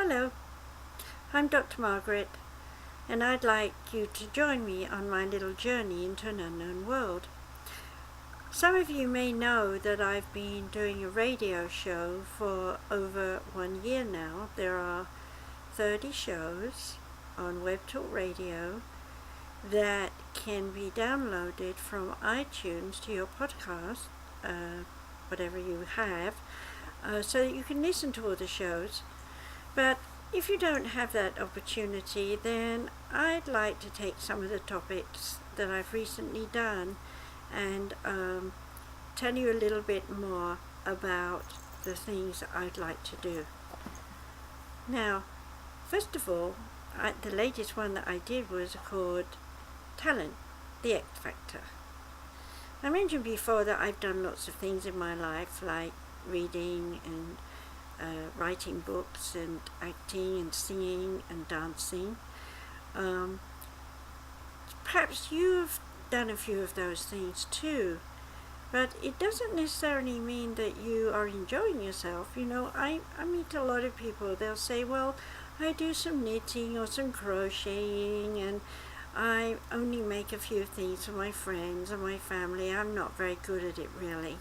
Hello, I'm Dr. Margaret, and I'd like you to join me on my little journey into an unknown world. Some of you may know that I've been doing a radio show for over 1 year now. There are 30 shows on Web Talk Radio that can be downloaded from iTunes to your podcast, whatever you have, so that you can listen to all the shows. But if you don't have that opportunity, then I'd like to take some of the topics that I've recently done and tell you a little bit more about the things I'd like to do. Now, first of all, the latest one that I did was called Talent, the X Factor. I mentioned before that I've done lots of things in my life, like reading and writing books and acting and singing and dancing. Perhaps you've done a few of those things too, but it doesn't necessarily mean that you are enjoying yourself. You know, I meet a lot of people. They'll say, well, I do some knitting or some crocheting, and I only make a few things for my friends and my family. I'm not very good at it, really.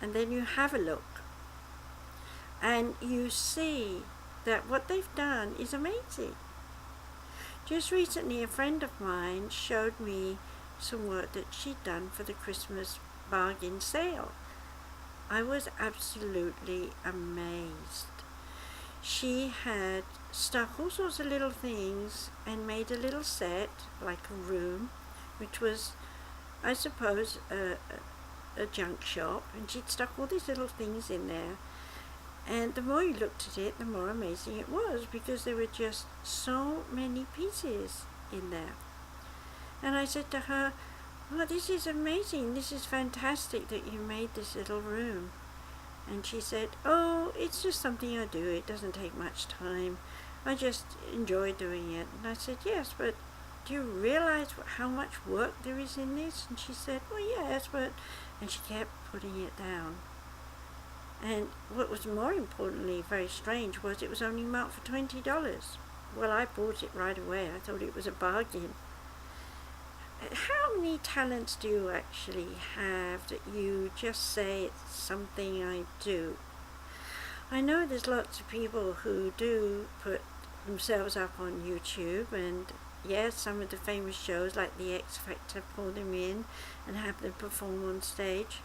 And then you have a look and you see that what they've done is amazing. Just recently, a friend of mine showed me some work that she'd done for the Christmas bargain sale. I was absolutely amazed. She had stuck all sorts of little things and made a little set, like a room, which was, I suppose, a junk shop, and she'd stuck all these little things in there. And the more you looked at it, the more amazing it was, because there were just so many pieces in there. And I said to her, well, this is amazing. This is fantastic that you made this little room. And she said, oh, it's just something I do. It doesn't take much time. I just enjoy doing it. And I said, yes, but do you realize how much work there is in this? And she said, well, yes, but... And she kept putting it down. And what was more importantly very strange was it was only marked for $20. Well, I bought it right away. I thought it was a bargain. How many talents do you actually have that you just say it's something I do? I know there's lots of people who do put themselves up on YouTube, and yes, some of the famous shows like The X Factor pull them in and have them perform on stage.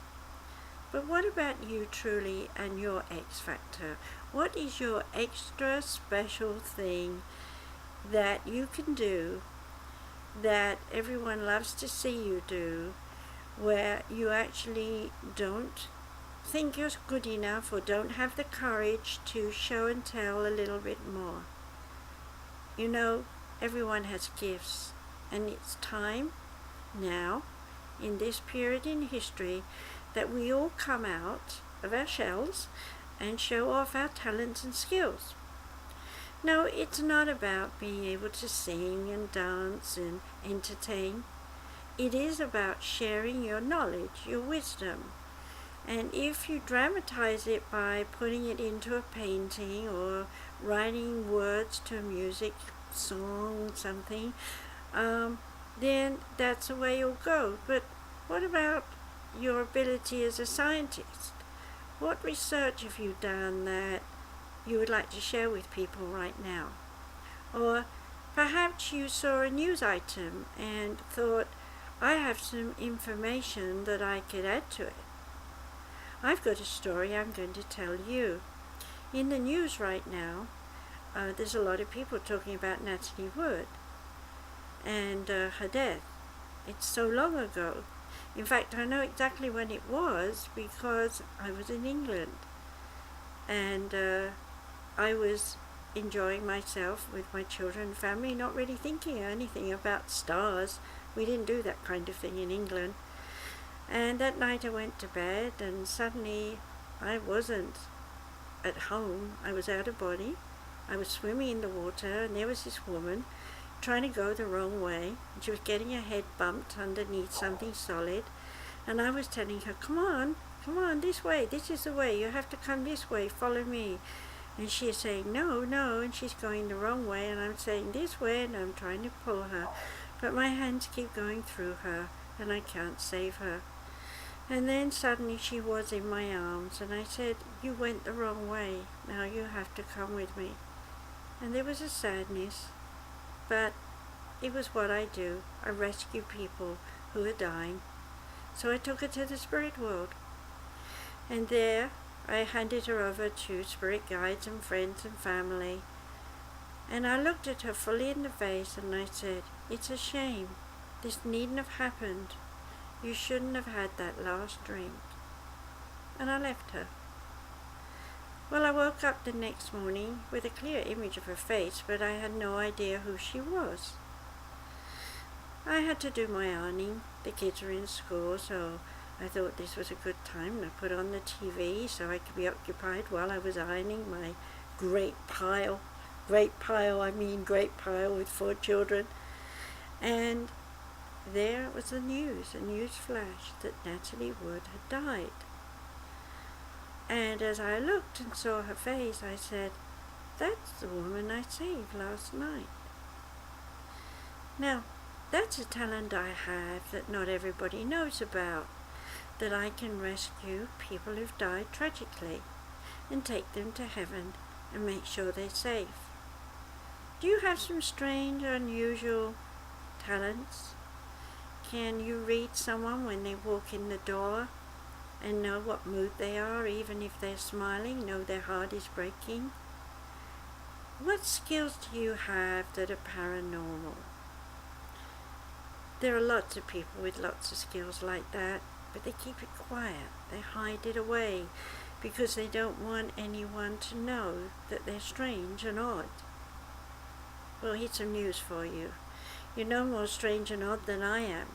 But what about you truly and your X Factor? What is your extra special thing that you can do that everyone loves to see you do, where you actually don't think you're good enough or don't have the courage to show and tell a little bit more? You know, everyone has gifts, and it's time now, in this period in history, that we all come out of our shells and show off our talents and skills. Now, it's not about being able to sing and dance and entertain. It is about sharing your knowledge, your wisdom. And if you dramatize it by putting it into a painting or writing words to a music song, something, then that's the way you'll go. But what about your ability as a scientist? What research have you done that you would like to share with people right now? Or perhaps you saw a news item and thought, I have some information that I could add to it. I've got a story I'm going to tell you. In the news right now, there's a lot of people talking about Natalie Wood and her death. It's so long ago. In fact, I know exactly when it was because I was in England, and I was enjoying myself with my children and family, not really thinking anything about stars. We didn't do that kind of thing in England. And that night I went to bed, and suddenly I wasn't at home. I was out of body. I was swimming in the water, and there was this woman trying to go the wrong way. She was getting her head bumped underneath something solid, and I was telling her, come on, this way, this is the way, you have to come this way, follow me. And she's saying, no, no, and she's going the wrong way, and I'm saying this way, and I'm trying to pull her. But my hands keep going through her, and I can't save her. And then suddenly she was in my arms, and I said, you went the wrong way, now you have to come with me. And there was a sadness, but it was what I do. I rescue people who are dying. So I took her to the spirit world. And there I handed her over to spirit guides and friends and family. And I looked at her fully in the face and I said, it's a shame. This needn't have happened. You shouldn't have had that last drink. And I left her. Well, I woke up the next morning with a clear image of her face, but I had no idea who she was. I had to do my ironing. The kids were in school, so I thought this was a good time. I put on the TV so I could be occupied while I was ironing my great pile with 4 children. And there was the news, a news flash that Natalie Wood had died. And as I looked and saw her face, I said, that's the woman I saved last night. Now, that's a talent I have that not everybody knows about, that I can rescue people who've died tragically and take them to heaven and make sure they're safe. Do you have some strange, unusual talents? Can you read someone when they walk in the door and know what mood they are, even if they're smiling, know their heart is breaking? What skills do you have that are paranormal? There are lots of people with lots of skills like that, but they keep it quiet. They hide it away because they don't want anyone to know that they're strange and odd. Well, here's some news for you. You're no more strange and odd than I am.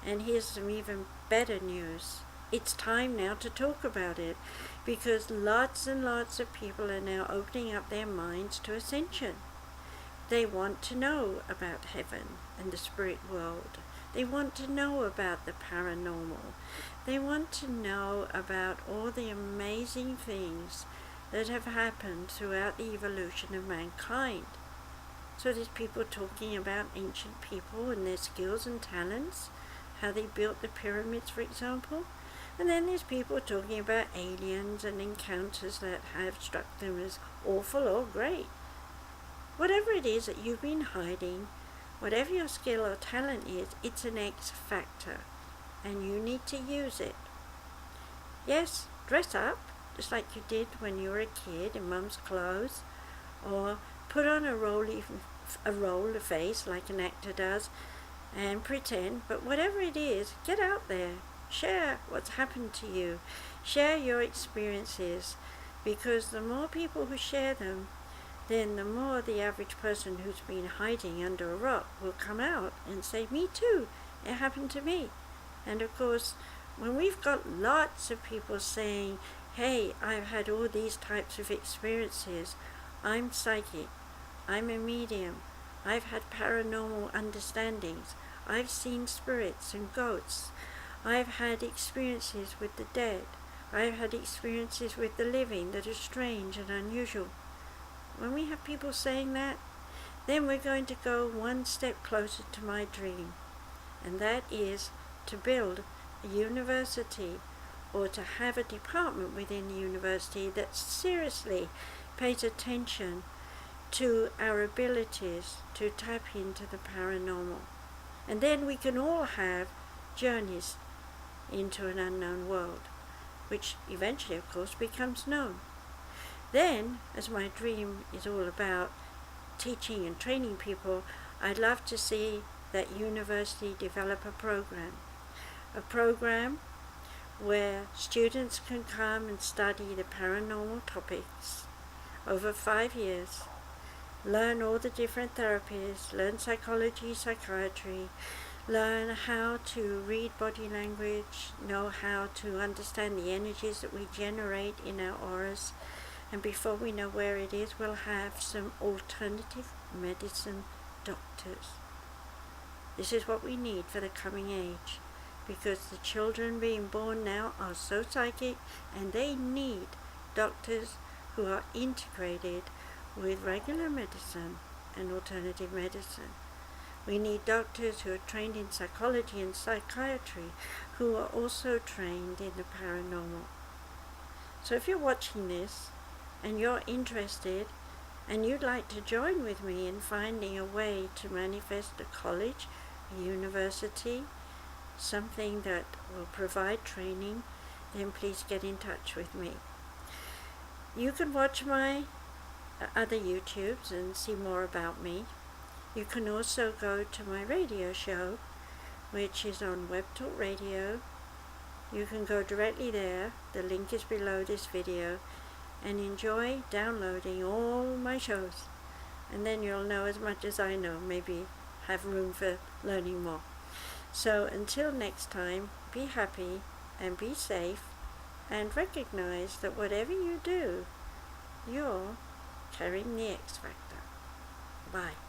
And here's some even better news. It's time now to talk about it, because lots and lots of people are now opening up their minds to ascension. They want to know about heaven and the spirit world. They want to know about the paranormal. They want to know about all the amazing things that have happened throughout the evolution of mankind. So there's people talking about ancient people and their skills and talents, how they built the pyramids, for example. And then there's people talking about aliens and encounters that have struck them as awful or great. Whatever it is that you've been hiding, whatever your skill or talent is, it's an X factor, and you need to use it. Yes, dress up, just like you did when you were a kid in Mum's clothes, or put on a role face like an actor does, and pretend, but whatever it is, get out there. Share what's happened to you. Share your experiences, because the more people who share them, then the more the average person who's been hiding under a rock will come out and say, me too, it happened to me. And of course, when we've got lots of people saying, hey, I've had all these types of experiences, I'm psychic, I'm a medium, I've had paranormal understandings, I've seen spirits and ghosts, I've had experiences with the dead, I've had experiences with the living that are strange and unusual. When we have people saying that, then we're going to go one step closer to my dream, and that is to build a university, or to have a department within the university that seriously pays attention to our abilities to tap into the paranormal. And then we can all have journeys into an unknown world, which eventually, of course, becomes known. Then, as my dream is all about teaching and training people, I'd love to see that university develop a program where students can come and study the paranormal topics over 5 years, learn all the different therapies, learn psychology, psychiatry, learn how to read body language, know how to understand the energies that we generate in our auras, and before we know where it is, we'll have some alternative medicine doctors. This is what we need for the coming age, because the children being born now are so psychic, and they need doctors who are integrated with regular medicine and alternative medicine. We need doctors who are trained in psychology and psychiatry who are also trained in the paranormal. So if you're watching this and you're interested and you'd like to join with me in finding a way to manifest a college, a university, something that will provide training, then please get in touch with me. You can watch my other YouTubes and see more about me. You can also go to my radio show, which is on Web Talk Radio. You can go directly there, the link is below this video, and enjoy downloading all my shows. And then you'll know as much as I know, maybe have room for learning more. So until next time, be happy and be safe, and recognize that whatever you do, you're carrying the X Factor. Bye.